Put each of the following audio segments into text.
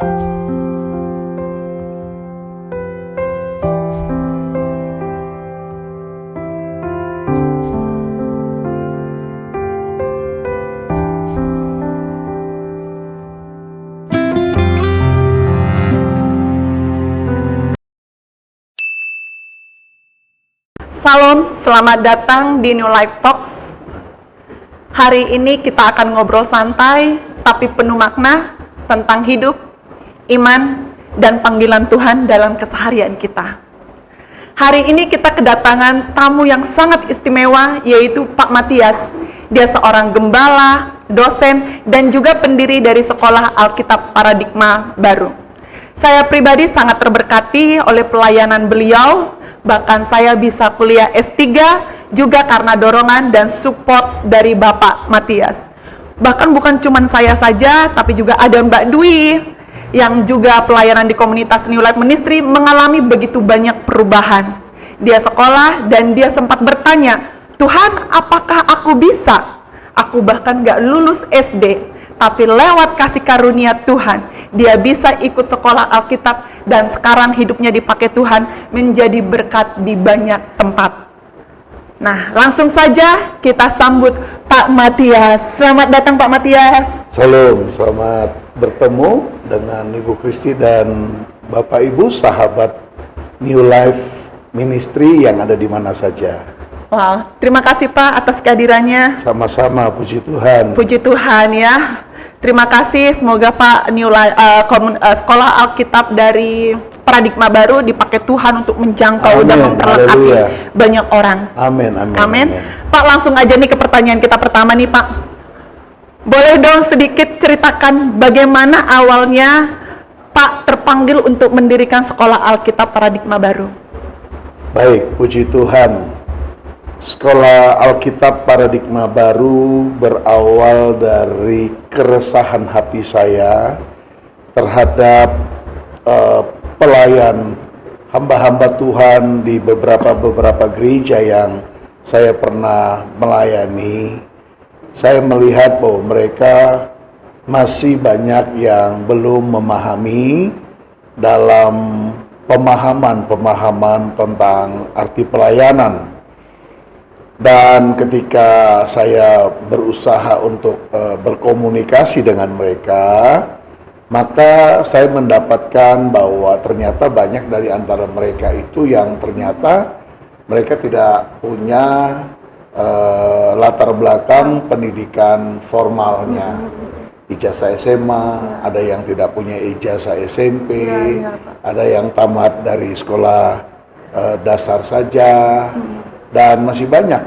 Salam, selamat datang di New Life Talks. Hari ini kita akan ngobrol santai, tapi penuh makna tentang hidup, iman, dan panggilan Tuhan dalam keseharian kita. Hari ini kita kedatangan tamu yang sangat istimewa, yaitu Pak Matias. Dia seorang gembala, dosen, dan juga pendiri dari Sekolah Alkitab Paradigma Baru. Saya pribadi sangat terberkati oleh pelayanan beliau. Bahkan saya bisa kuliah S3 juga karena dorongan dan support dari Bapak Matias. Bahkan bukan cuma saya saja, tapi juga ada Mbak Dwi yang juga pelayanan di komunitas New Life Ministry mengalami begitu banyak perubahan. Dia sekolah dan dia sempat bertanya, Tuhan, apakah aku bisa? Aku bahkan gak lulus SD, tapi lewat kasih karunia Tuhan, dia bisa ikut sekolah Alkitab dan sekarang hidupnya dipakai Tuhan menjadi berkat di banyak tempat. Nah, langsung saja kita sambut Pak Matias. Selamat datang Pak Matias. Salam, selamat bertemu dengan Ibu Kristi dan Bapak Ibu sahabat New Life Ministry yang ada di mana saja. Wow, terima kasih Pak atas kehadirannya. Sama-sama, puji Tuhan. Puji Tuhan ya. Terima kasih, semoga Pak Sekolah Alkitab dari Paradigma Baru dipakai Tuhan untuk menjangkau dan memperlengkapi banyak orang. Amin, amin, amin. Pak, langsung aja nih ke pertanyaan kita pertama nih Pak. Boleh dong sedikit ceritakan bagaimana awalnya Pak terpanggil untuk mendirikan Sekolah Alkitab Paradigma Baru? Baik, puji Tuhan. Sekolah Alkitab Paradigma Baru berawal dari keresahan hati saya terhadap pelayan hamba-hamba Tuhan di beberapa gereja yang saya pernah melayani. Saya melihat bahwa mereka masih banyak yang belum memahami dalam pemahaman tentang arti pelayanan. Dan ketika saya berusaha untuk berkomunikasi dengan mereka, maka saya mendapatkan bahwa ternyata banyak dari antara mereka itu yang ternyata mereka tidak punya latar belakang pendidikan formalnya. Ijazah SMA, ada yang tidak punya ijazah SMP, ada yang tamat dari sekolah dasar saja. Dan masih banyak,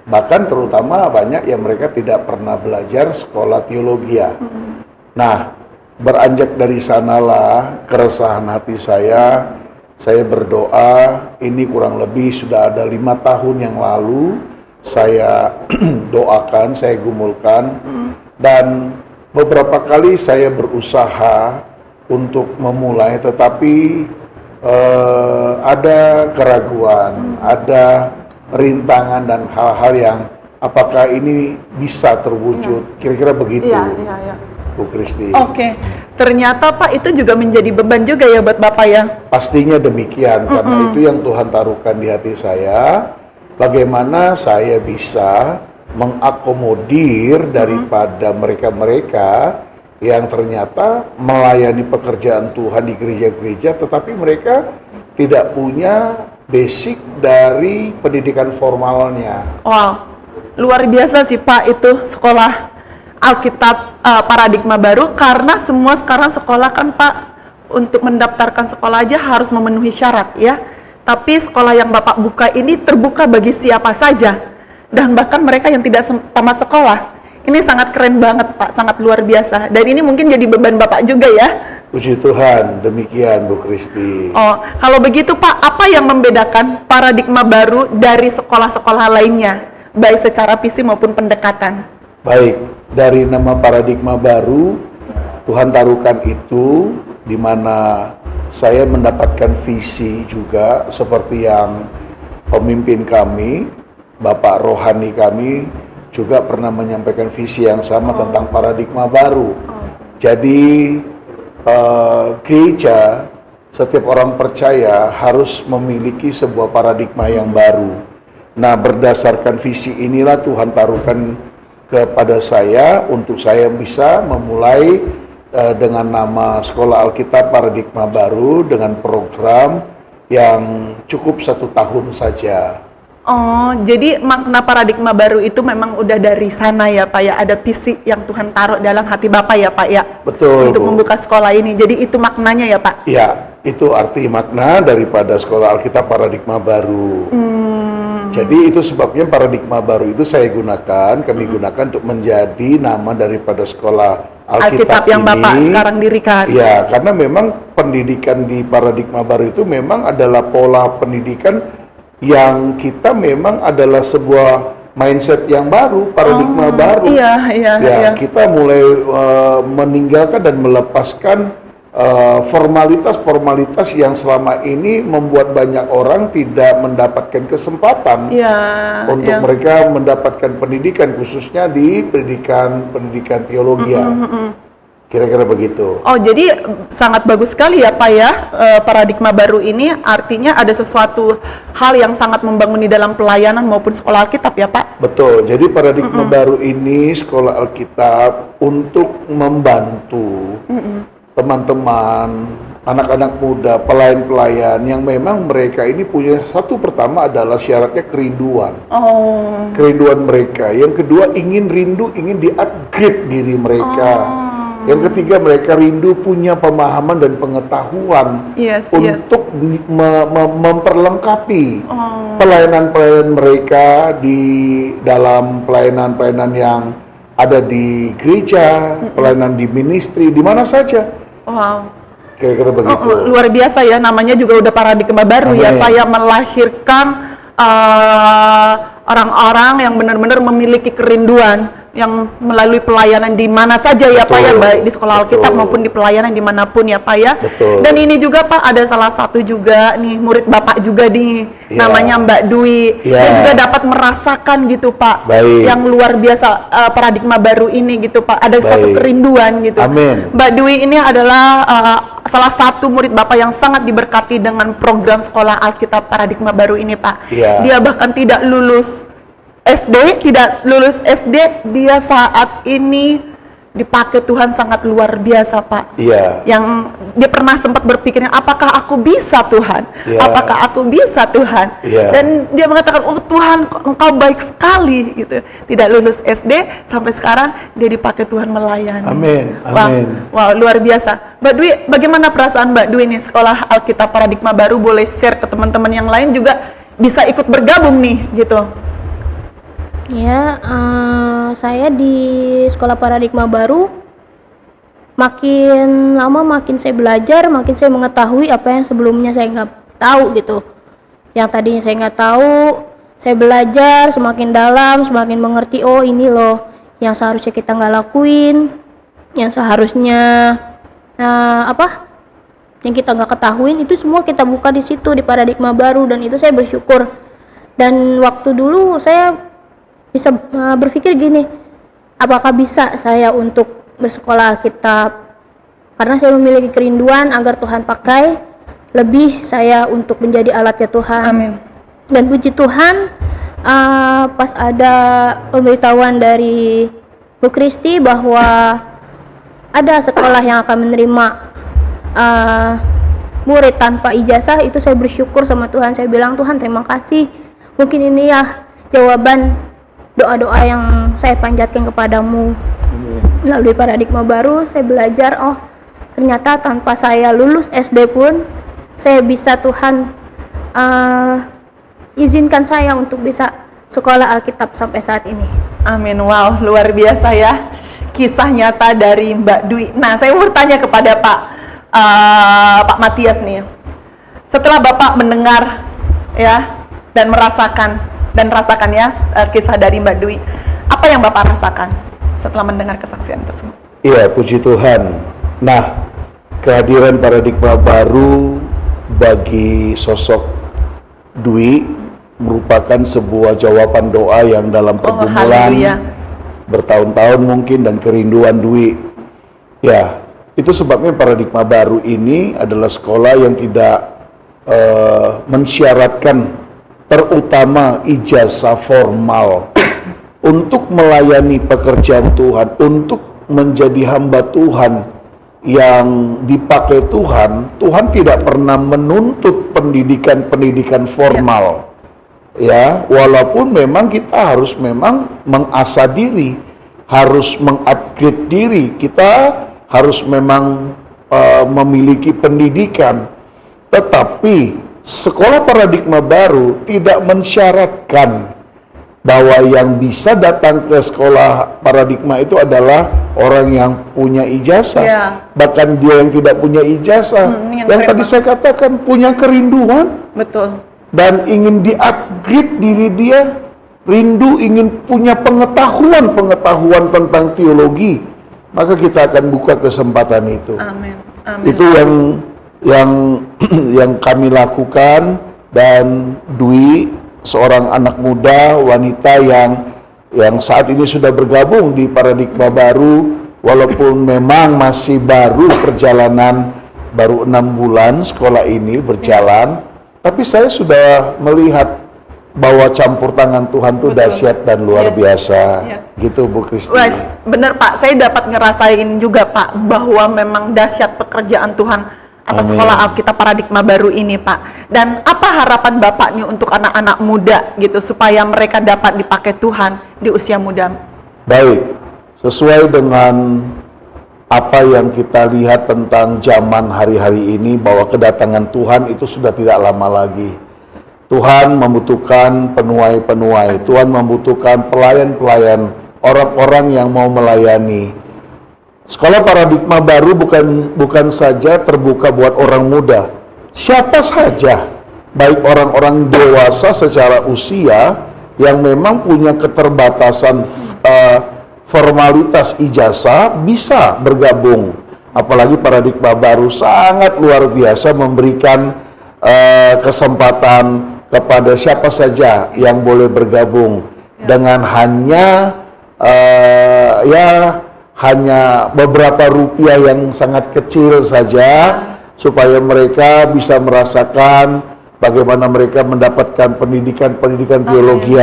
bahkan terutama banyak yang mereka tidak pernah belajar sekolah teologi. Nah, beranjak dari sanalah keresahan hati saya berdoa, ini kurang lebih sudah ada 5 tahun yang lalu, saya doakan, saya gumulkan, dan beberapa kali saya berusaha untuk memulai, tetapi ada keraguan, ada rintangan dan hal-hal yang apakah ini bisa terwujud, kira-kira begitu. Bu Kristi. Oke, ternyata Pak itu juga menjadi beban juga ya buat Bapak ya? Pastinya demikian, karena itu yang Tuhan taruhkan di hati saya, bagaimana saya bisa mengakomodir daripada mereka-mereka yang ternyata melayani pekerjaan Tuhan di gereja-gereja, tetapi mereka tidak punya basic dari pendidikan formalnya. Wow, luar biasa sih Pak itu Sekolah Alkitab Paradigma Baru, karena semua sekarang sekolah kan Pak, untuk mendaftarkan sekolah aja harus memenuhi syarat ya. Tapi sekolah yang Bapak buka ini terbuka bagi siapa saja, dan bahkan mereka yang tidak tamat sekolah. Ini sangat keren banget Pak, sangat luar biasa. Dan ini mungkin jadi beban Bapak juga ya? Puji Tuhan, demikian Bu Kristi. Oh, kalau begitu Pak, apa yang membedakan Paradigma Baru dari sekolah-sekolah lainnya, baik secara visi maupun pendekatan? Baik, dari nama Paradigma Baru, Tuhan taruhkan itu, di mana saya mendapatkan visi juga, seperti yang pemimpin kami, Bapak Rohani kami, juga pernah menyampaikan visi yang sama tentang paradigma baru. Jadi gereja, setiap orang percaya harus memiliki sebuah paradigma yang baru. Nah, berdasarkan visi inilah Tuhan taruhkan kepada saya untuk saya bisa memulai dengan nama Sekolah Alkitab Paradigma Baru dengan program yang cukup 1 tahun saja. Oh, jadi makna paradigma baru itu memang udah dari sana ya Pak ya, ada visi yang Tuhan taruh dalam hati Bapak ya Pak ya? Betul, untuk Bu. membuka sekolah ini, jadi itu maknanya ya Pak? Ya, itu arti makna daripada Sekolah Alkitab Paradigma Baru. Jadi itu sebabnya paradigma baru itu saya gunakan, kami gunakan untuk menjadi nama daripada Sekolah Alkitab yang ini. Bapak sekarang dirikan. Ya, karena memang pendidikan di paradigma baru itu memang adalah pola pendidikan yang kita memang adalah sebuah mindset yang baru, paradigma baru. Iya. Kita mulai meninggalkan dan melepaskan formalitas-formalitas yang selama ini membuat banyak orang tidak mendapatkan kesempatan untuk mereka mendapatkan pendidikan, khususnya di pendidikan teologi. Kira-kira begitu. Oh, jadi sangat bagus sekali ya Pak ya, paradigma baru ini artinya ada sesuatu hal yang sangat membangun di dalam pelayanan maupun sekolah Alkitab ya Pak? Betul, jadi paradigma baru ini Sekolah Alkitab untuk membantu teman-teman, anak-anak muda, pelayan-pelayan yang memang mereka ini punya satu, pertama adalah syaratnya kerinduan. Kerinduan mereka. Yang kedua ingin di-upgrade diri mereka. Yang ketiga mereka rindu punya pemahaman dan pengetahuan untuk memperlengkapi pelayanan-pelayanan mereka di dalam pelayanan-pelayanan yang ada di gereja, pelayanan di ministry, di mana saja. Wow. Kira-kira begitu. Luar biasa ya, namanya juga udah paradigma baru. Amin. Ya Pak, yang melahirkan orang-orang yang benar-benar memiliki kerinduan yang melalui pelayanan di mana saja ya Pak ya, baik di sekolah Alkitab maupun di pelayanan dimanapun ya Pak ya. Dan ini juga Pak, ada salah satu juga nih murid Bapak juga nih, namanya Mbak Dwi. Dia juga dapat merasakan gitu Pak, yang luar biasa paradigma baru ini gitu Pak, ada satu kerinduan gitu. Amin. Mbak Dwi ini adalah salah satu murid Bapak yang sangat diberkati dengan program sekolah Alkitab paradigma baru ini Pak. Dia bahkan tidak lulus SD, dia saat ini dipakai Tuhan sangat luar biasa Pak. Yang dia pernah sempat berpikir, apakah aku bisa Tuhan? Apakah aku bisa Tuhan? Dan dia mengatakan, oh Tuhan, Engkau baik sekali gitu. Tidak lulus SD sampai sekarang dia dipakai Tuhan melayani. Amin. Wow, luar biasa. Mbak Dwi, bagaimana perasaan Mbak Dwi nih sekolah Alkitab paradigma baru? Boleh share ke teman-teman yang lain juga bisa ikut bergabung nih gitu. Ya, saya di sekolah paradigma baru makin lama makin saya belajar, makin saya mengetahui apa yang sebelumnya saya nggak tahu gitu. Yang tadinya saya nggak tahu, saya belajar semakin dalam, semakin mengerti, oh ini loh yang seharusnya kita nggak lakuin, yang seharusnya yang kita nggak ketahuin, itu semua kita buka di situ di paradigma baru, dan itu saya bersyukur. Dan waktu dulu saya bisa berpikir gini, apakah bisa saya untuk bersekolah Alkitab, karena saya memiliki kerinduan agar Tuhan pakai lebih saya untuk menjadi alatnya Tuhan. Amin. Dan puji Tuhan, pas ada pemberitahuan dari Bu Kristi bahwa ada sekolah yang akan menerima murid tanpa ijazah, itu saya bersyukur sama Tuhan. Saya bilang, Tuhan terima kasih, mungkin ini ya jawaban doa-doa yang saya panjatkan kepadamu. Melalui paradigma baru saya belajar, oh ternyata tanpa saya lulus SD pun saya bisa Tuhan izinkan saya untuk bisa sekolah Alkitab sampai saat ini. Amin. Wow, luar biasa ya kisah nyata dari Mbak Dwi. Nah, saya mau bertanya kepada Pak Matias nih, setelah Bapak mendengar ya dan merasakan ya kisah dari Mbak Dwi, apa yang Bapak rasakan setelah mendengar kesaksian tersebut? Iya, puji Tuhan. Nah, kehadiran paradigma baru bagi sosok Dwi merupakan sebuah jawaban doa yang dalam pergumulan bertahun-tahun mungkin dan kerinduan Dwi. Ya, Itu sebabnya paradigma baru ini adalah sekolah yang tidak mensyaratkan terutama ijazah formal untuk melayani pekerjaan Tuhan, untuk menjadi hamba Tuhan yang dipakai Tuhan. Tuhan tidak pernah menuntut pendidikan formal. Ya, walaupun memang kita harus memang mengasah diri, harus mengupgrade diri, kita harus memang memiliki pendidikan. Tetapi sekolah paradigma baru tidak mensyaratkan bahwa yang bisa datang ke sekolah paradigma itu adalah orang yang punya ijazah. Ya. Bahkan dia yang tidak punya ijazah, yang tadi saya katakan punya kerinduan Betul. dan ingin di-upgrade diri dia, rindu ingin punya pengetahuan tentang teologi, maka kita akan buka kesempatan itu. Amin. Amin. Itu yang kami lakukan. Dan Dwi, seorang anak muda wanita yang saat ini sudah bergabung di paradigma baru, walaupun memang masih baru perjalanan, baru 6 bulan sekolah ini berjalan, tapi saya sudah melihat bahwa campur tangan Tuhan itu dahsyat dan luar biasa. Gitu Bu Kristi. Wes, bener Pak, saya dapat ngerasain juga Pak bahwa memang dahsyat pekerjaan Tuhan atas Amin. sekolah Alkitab paradigma baru ini Pak. Dan apa harapan Bapak nih untuk anak-anak muda gitu supaya mereka dapat dipakai Tuhan di usia muda? Baik, sesuai dengan apa yang kita lihat tentang zaman hari-hari ini, bahwa kedatangan Tuhan itu sudah tidak lama lagi. Tuhan membutuhkan penuai-penuai, Tuhan membutuhkan pelayan-pelayan, orang-orang yang mau melayani. Sekolah paradigma baru bukan saja terbuka buat orang muda, siapa saja, baik orang-orang dewasa secara usia yang memang punya keterbatasan formalitas ijazah bisa bergabung. Apalagi paradigma baru sangat luar biasa memberikan kesempatan kepada siapa saja yang boleh bergabung dengan hanya beberapa rupiah yang sangat kecil saja, supaya mereka bisa merasakan bagaimana mereka mendapatkan pendidikan teologi.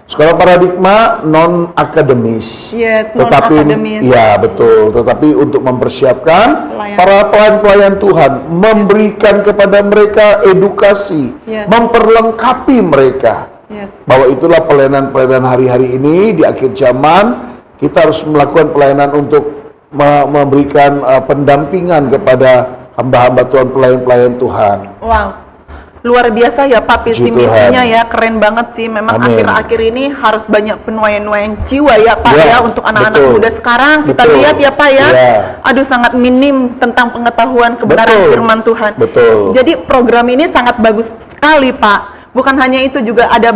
Sekolah paradigma non akademis. Tetapi ya betul, tetapi untuk mempersiapkan para pelayan Tuhan, memberikan kepada mereka edukasi, memperlengkapi mereka. Bahwa itulah pelayanan hari-hari ini di akhir zaman. Kita harus melakukan pelayanan untuk memberikan pendampingan kepada hamba-hamba Tuhan, pelayan-pelayan Tuhan. Wow, luar biasa ya Pak visi misinya ya, keren banget sih. Memang akhir-akhir ini harus banyak penuaian jiwa ya Pak ya untuk anak-anak muda sekarang. Kita lihat ya Pak ya, aduh sangat minim tentang pengetahuan kebenaran firman Tuhan. Jadi program ini sangat bagus sekali Pak. Bukan hanya itu, juga ada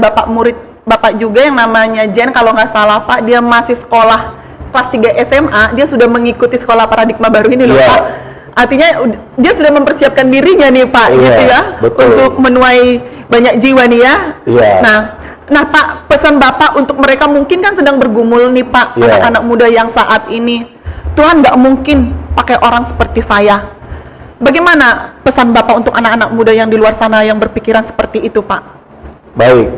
Bapak juga yang namanya Jen, kalau nggak salah Pak, dia masih sekolah kelas 3 SMA, dia sudah mengikuti sekolah paradigma baru ini loh Pak. Artinya dia sudah mempersiapkan dirinya nih Pak, gitu ya, untuk menuai banyak jiwa nih ya. Nah Pak, pesan Bapak untuk mereka mungkin kan sedang bergumul nih Pak, anak-anak muda yang saat ini, Tuhan nggak mungkin pakai orang seperti saya. Bagaimana pesan Bapak untuk anak-anak muda yang di luar sana yang berpikiran seperti itu Pak? Baik.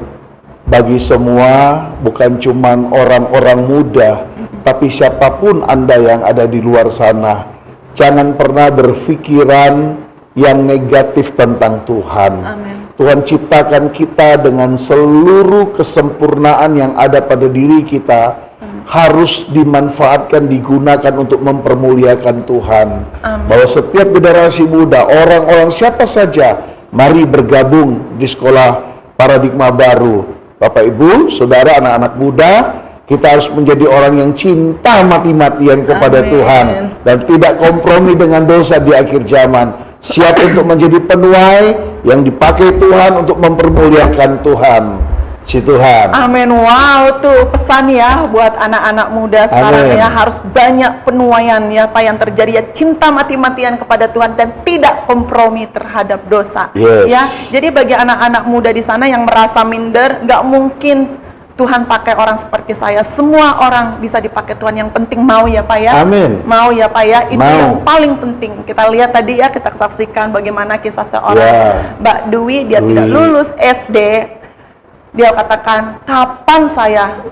Bagi semua, bukan cuman orang-orang muda, tapi siapapun Anda yang ada di luar sana, jangan pernah berpikiran yang negatif tentang Tuhan. Amin. Tuhan ciptakan kita dengan seluruh kesempurnaan yang ada pada diri kita, harus dimanfaatkan, digunakan untuk mempermuliakan Tuhan. Bahwa setiap generasi muda, orang-orang siapa saja, mari bergabung di sekolah paradigma baru. Bapak Ibu, Saudara, anak-anak muda, kita harus menjadi orang yang cinta mati-matian kepada Tuhan dan tidak kompromi dengan dosa di akhir zaman. Siap untuk menjadi penuai yang dipakai Tuhan untuk mempermuliakan Tuhan. Si Tuhan. Amin. Wow, tuh pesan ya buat anak-anak muda sekarang ya, harus banyak penuaian ya Pak yang terjadi ya, cinta mati-matian kepada Tuhan dan tidak kompromi terhadap dosa. Ya, jadi bagi anak-anak muda di sana yang merasa minder, nggak mungkin Tuhan pakai orang seperti saya. Semua orang bisa dipakai Tuhan, yang penting mau ya Pak ya. Amin. Mau ya Pak ya, itu Mau. yang paling penting. Kita lihat tadi ya, kita saksikan bagaimana kisah seorang Ya. Mbak Dwi, dia tidak lulus SD. Dia katakan, kapan saya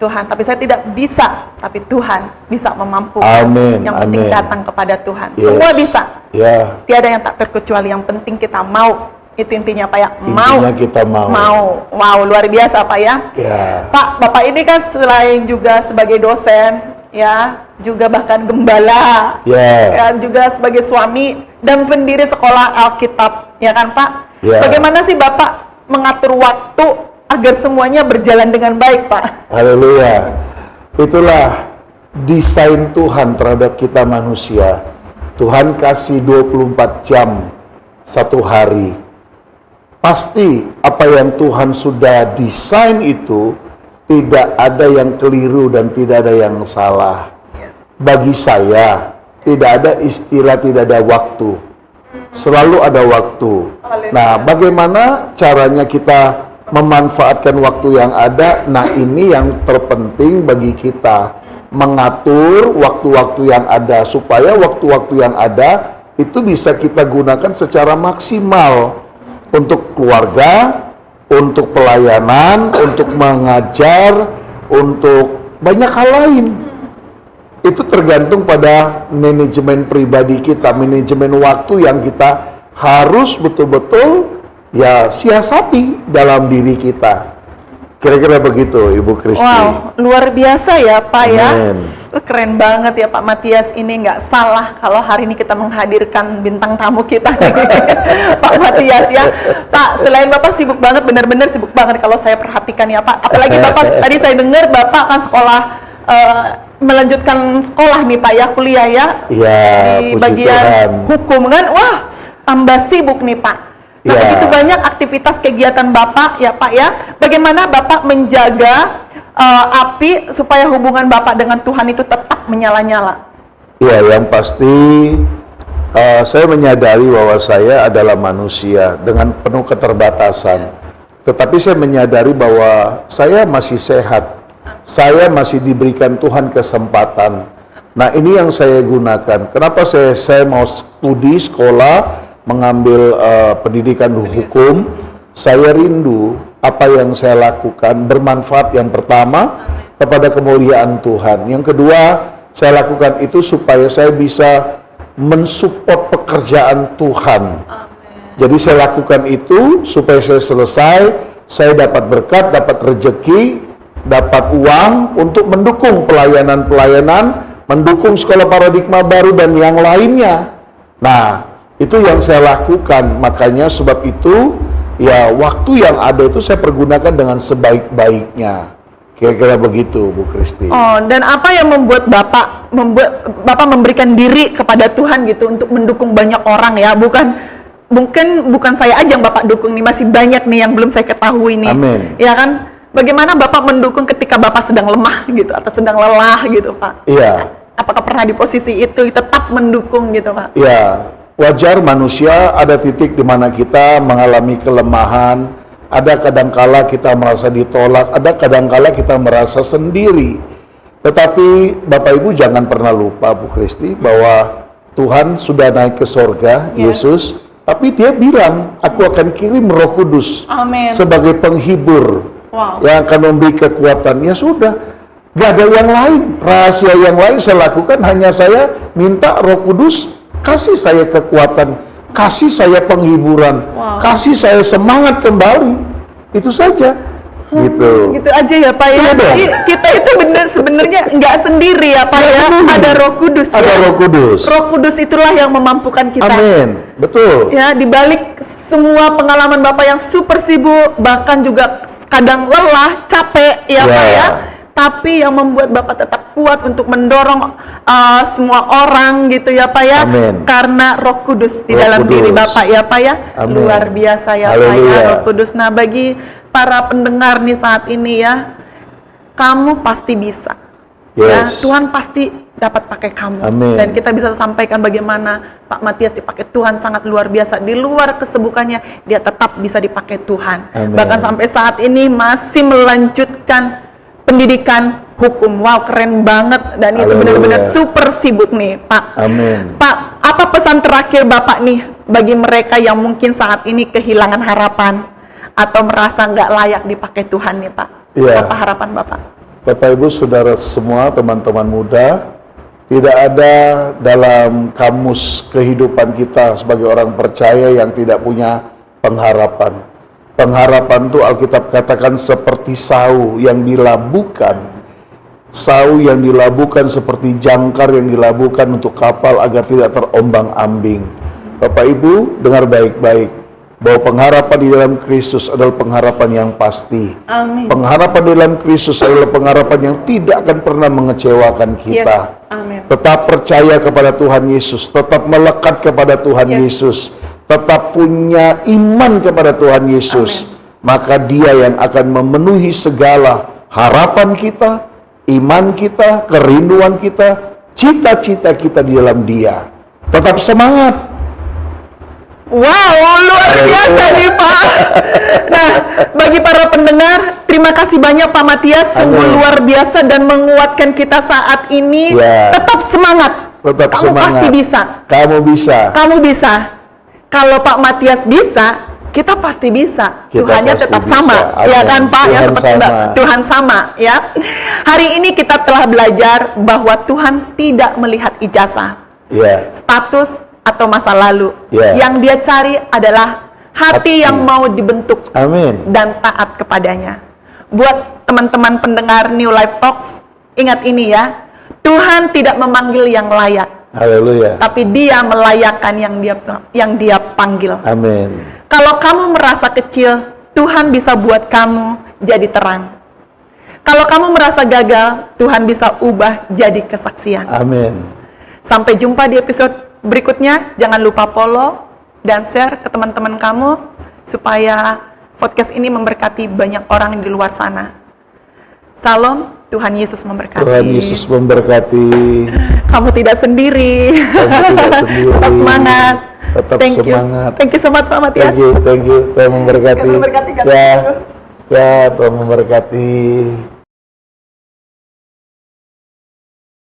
Tuhan, tapi saya tidak bisa, tapi Tuhan bisa memampukan. Amin, Yang penting amin. datang kepada Tuhan. Yes. Semua bisa. Ya, Tiada yang tak terkecuali, yang penting kita mau. Itu intinya Pak ya, mau. intinya kita mau. Wow, luar biasa Pak ya. Ya. Pak, Bapak ini kan selain juga sebagai dosen, ya, juga bahkan gembala, Ya. ya, juga sebagai suami dan pendiri sekolah Alkitab, ya kan Pak? Ya. Bagaimana sih Bapak mengatur waktu agar semuanya berjalan dengan baik Pak? Haleluya. Itulah desain Tuhan terhadap kita manusia. Tuhan kasih 24 jam satu hari. Pasti apa yang Tuhan sudah desain itu tidak ada yang keliru dan tidak ada yang salah. Bagi saya tidak ada istilah tidak ada waktu. Selalu ada waktu. Nah, bagaimana caranya kita memanfaatkan waktu yang ada? Nah, ini yang terpenting bagi kita, mengatur waktu-waktu yang ada supaya waktu-waktu yang ada itu bisa kita gunakan secara maksimal untuk keluarga, untuk pelayanan, untuk mengajar, untuk banyak hal lain. Itu tergantung pada manajemen pribadi kita, manajemen waktu yang kita harus betul-betul ya siasati dalam diri kita. Kira-kira begitu, Ibu Kristi. Wow, luar biasa ya Pak ya. Amin. Keren banget ya Pak Matias, ini nggak salah kalau hari ini kita menghadirkan bintang tamu kita Pak Matias ya. Pak, selain Bapak sibuk banget, benar-benar sibuk banget kalau saya perhatikan ya Pak. Apalagi Bapak tadi saya dengar Bapak kan sekolah, melanjutkan sekolah nih Pak ya, kuliah ya. Iya, Di puji bagian Tuhan. hukum kan. Wah, tambah sibuk nih Pak. Nah, Ya. begitu banyak aktivitas kegiatan Bapak ya Pak ya. Bagaimana Bapak menjaga api supaya hubungan Bapak dengan Tuhan itu tetap menyala-nyala? Ya, yang pasti saya menyadari bahwa saya adalah manusia dengan penuh keterbatasan. Tetapi saya menyadari bahwa saya masih sehat. Saya masih diberikan Tuhan kesempatan. Nah, ini yang saya gunakan. Kenapa saya mau studi, sekolah, mengambil pendidikan hukum? Saya rindu apa yang saya lakukan bermanfaat, yang pertama kepada kemuliaan Tuhan. Yang kedua, saya lakukan itu supaya saya bisa mensupport pekerjaan Tuhan. Jadi saya lakukan itu supaya saya selesai, saya dapat berkat, dapat rezeki, dapat uang untuk mendukung pelayanan-pelayanan, mendukung sekolah paradigma baru dan yang lainnya. Nah, itu yang saya lakukan. Makanya sebab itu ya waktu yang ada itu saya pergunakan dengan sebaik-baiknya. Kira-kira begitu, Bu Kristi. Oh, dan apa yang membuat Bapak memberikan diri kepada Tuhan gitu untuk mendukung banyak orang ya? Bukan saya aja yang Bapak dukung nih, masih banyak nih yang belum saya ketahui nih. Amin. Ya kan? Bagaimana Bapak mendukung ketika Bapak sedang lemah gitu atau sedang lelah gitu, Pak? Iya. Apakah pernah di posisi itu tetap mendukung gitu, Pak? Ya, wajar manusia ada titik di mana kita mengalami kelemahan, ada kadangkala kita merasa ditolak, ada kadangkala kita merasa sendiri. Tetapi Bapak Ibu jangan pernah lupa, Bu Kristi, bahwa Tuhan sudah naik ke sorga, Yesus, tapi dia bilang, aku akan kirim Roh Kudus Amin. sebagai penghibur yang akan memberi kekuatan. Ya sudah, gak ada yang lain, rahasia yang lain saya lakukan, hanya saya minta Roh Kudus kasih saya kekuatan, kasih saya penghiburan, kasih saya semangat kembali. Itu saja. Gitu. Gitu aja ya Pak ya. Iya dong. Jadi kita itu sebenarnya nggak sendiri ya Pak ya. Ada Roh Kudus. Ada ya. Roh Kudus. Roh Kudus itulah yang memampukan kita. Amin. Betul. Ya, dibalik semua pengalaman Bapak yang super sibuk, bahkan juga kadang lelah, capek ya Pak ya. Tapi yang membuat Bapak tetap kuat untuk mendorong semua orang gitu ya Pak ya. Amin. Karena Roh Kudus di Roh dalam Kudus. diri Bapak ya Pak ya. Amin. Luar biasa ya Pak ya, Haleluya. Roh Kudus. Nah, bagi para pendengar nih saat ini ya, kamu pasti bisa. Ya, Yes. Tuhan pasti dapat pakai kamu. Amin. Dan kita bisa sampaikan bagaimana Pak Matias dipakai Tuhan sangat luar biasa. Di luar kesibukannya, dia tetap bisa dipakai Tuhan. Amin. Bahkan sampai saat ini masih melanjutkan pendidikan hukum. Wow, keren banget. Dan itu Haleluya. benar-benar super sibuk nih, Pak. Amin. Pak, apa pesan terakhir Bapak nih bagi mereka yang mungkin saat ini kehilangan harapan atau merasa nggak layak dipakai Tuhan nih, Pak? Iya. Apa harapan Bapak? Bapak Ibu Saudara semua, teman-teman muda, tidak ada dalam kamus kehidupan kita sebagai orang percaya yang tidak punya pengharapan. Pengharapan itu Alkitab katakan seperti sau yang dilabuhkan. Sau yang dilabuhkan seperti jangkar yang dilabuhkan untuk kapal agar tidak terombang-ambing. Bapak Ibu dengar baik-baik bahwa pengharapan di dalam Kristus adalah pengharapan yang pasti. Amin. Pengharapan di dalam Kristus adalah pengharapan yang tidak akan pernah mengecewakan kita. Yes. Amin. Tetap percaya kepada Tuhan Yesus, tetap melekat kepada Tuhan Yes. Yesus, tetap punya iman kepada Tuhan Yesus. Maka Dia yang akan memenuhi segala harapan kita, iman kita, kerinduan kita, cita-cita kita di dalam Dia. Tetap semangat. Wow, luar biasa nih Pak. Nah, bagi para pendengar, terima kasih banyak Pak Matias, sungguh Amin. luar biasa dan menguatkan kita saat ini. Ya. Tetap semangat. Tetap Kamu semangat. pasti bisa. Kamu bisa. Kamu bisa. Kalau Pak Matias bisa, kita pasti bisa. Kita Tuhannya pasti tetap bisa. sama, ya Amin. kan Pak? Ya Tuhan seperti sama. Tuhan sama, ya. Hari ini kita telah belajar bahwa Tuhan tidak melihat ijazah, Ya. status atau masa lalu. Ya. Yang Dia cari adalah hati Hati. yang mau dibentuk Amin. dan taat kepadanya. Buat teman-teman pendengar New Life Talks, ingat ini ya, Tuhan tidak memanggil yang layak, Haleluya. tapi Dia melayakkan yang dia panggil. Amin. Kalau kamu merasa kecil, Tuhan bisa buat kamu jadi terang. Kalau kamu merasa gagal, Tuhan bisa ubah jadi kesaksian. Amin. Sampai jumpa di episode berikutnya. Jangan lupa follow dan share ke teman-teman kamu supaya podcast ini memberkati banyak orang di luar sana. Salam, Tuhan Yesus memberkati. Tuhan Yesus memberkati. Kamu tidak sendiri. Kamu tidak sendiri. Tetap semangat. Tetap Thank semangat. you. Thank you so much Pak Matias. Thank you. Tuhan memberkati. Tuhan memberkati, God Ya, bless you. ya, Tuhan memberkati.